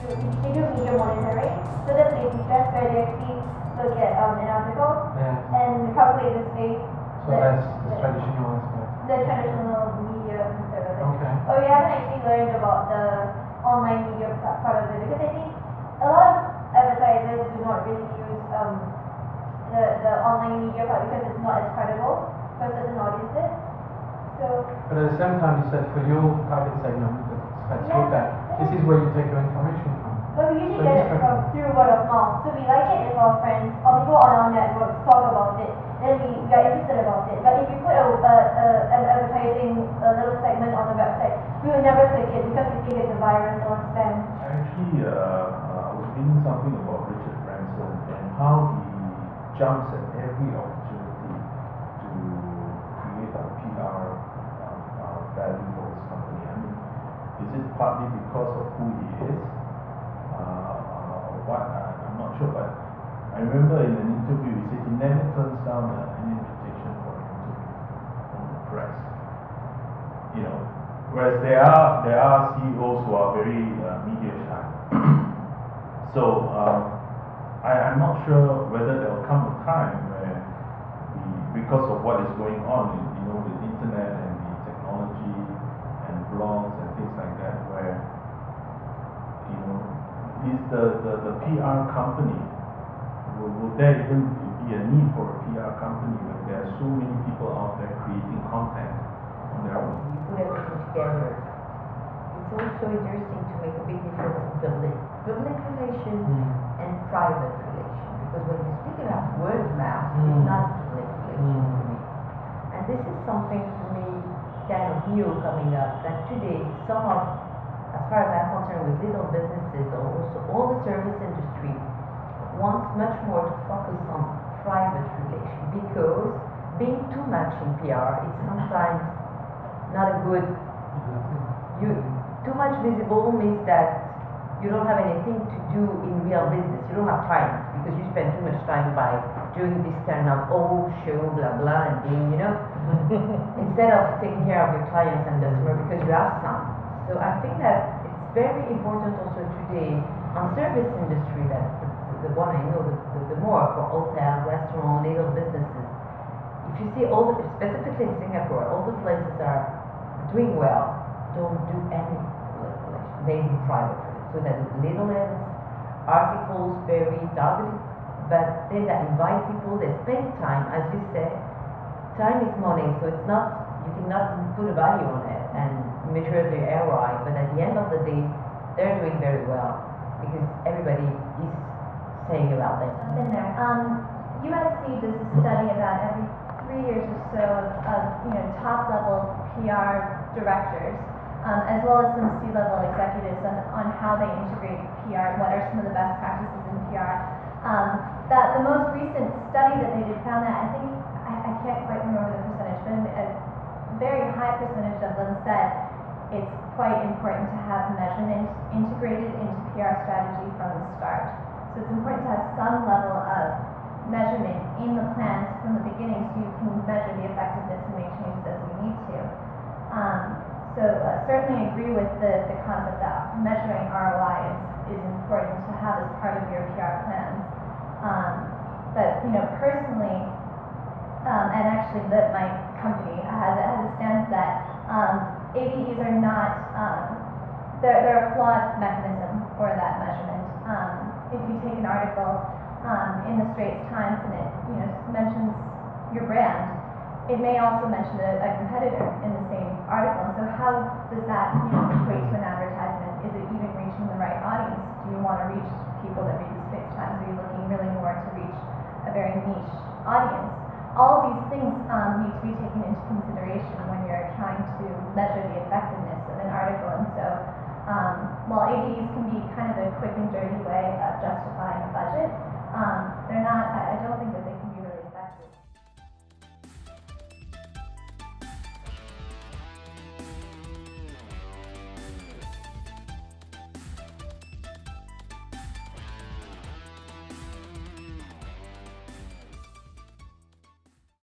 they do media monitoring. So that's EASTWEST where they actually look at an article and calculate the space. So that's the traditional aspect. The traditional media sort of thing. Okay. But we haven't actually learned about the online media part of it, because I think a lot of advertisers do not really use the online media part because it's not as credible for certain audiences. So. But at the same time, you said for your target segment, let's look at this is where you take your information from. But we usually get it through word of mouth. So we like it if our friends or people on our networks talk about it, then we are interested about it. But if you put an advertising little segment on the website, we will never click it because we think it's a virus or spam. Actually, I was reading something about Richard Branson and how he jumps at every opportunity to create a PR value for his company. I mean, is it partly because of who he is? Or what? I'm not sure, but I remember in an interview he said he never turns down an invitation for an interview from the press. You know, whereas there are CEOs who are very media shy. So I'm not sure whether there will come a time where because of what is going on, with the internet and the technology and blogs and things like that, where is the PR company, will there even be a need for a PR company when there are so many people out there creating content on their own? You put everything together. It's also interesting to make a big difference in public relation and private relation, because when you speak about word of mouth, it's not public relation for me. And this is something for me kind of new coming up, that today some of, as far as I'm concerned, with little businesses or also all the service industry wants much more to focus on private relation, because being too much in PR is sometimes not a good. Too much visible means that you don't have anything to do in real business. You don't have time because you spend too much time by doing this kind of show, blah blah, and being, instead of taking care of your clients and customers because you have some. So I think that it's very important also today on service industry, that the one I know the more for hotel, restaurant, little businesses. If you see specifically in Singapore, all the places are doing well, don't do any public relation, they do private relation. So that little ads, articles, very targeted, but then they invite people, they spend time, as you said, time is money, so it's not, you cannot put a value on it and measure the ROI, but at the end of the day, they're doing very well because everybody is saying about them. Been there. USC does a study about every 3 years or so of top level PR directors, as well as some C-level executives on how they integrate PR, what are some of the best practices in PR. That the most recent study that they did found that, I can't quite remember the percentage, but a very high percentage of them said it's quite important to have measurement integrated into PR strategy from the start. So it's important to have some level of measurement in the plans from the beginning so you can measure the effectiveness and make changes as you need to. So certainly agree with the concept that measuring ROI is important to have as part of your PR plans. But personally, and actually my company has a stance that ABEs are not, they're a flawed mechanism for that measurement. If you take an article in the Straits Times and it mentions your brand, it may also mention a competitor in the same article. So how does that equate to an advertisement? Is it even reaching the right audience? Do you want to reach people that read the Straits Times? Are you looking really more to reach a very niche audience? All of these things need to be taken into consideration when you're trying to measure the effectiveness of an article. And so while ABEs can be kind of a quick and dirty way of justifying a budget, they're not, I don't think that they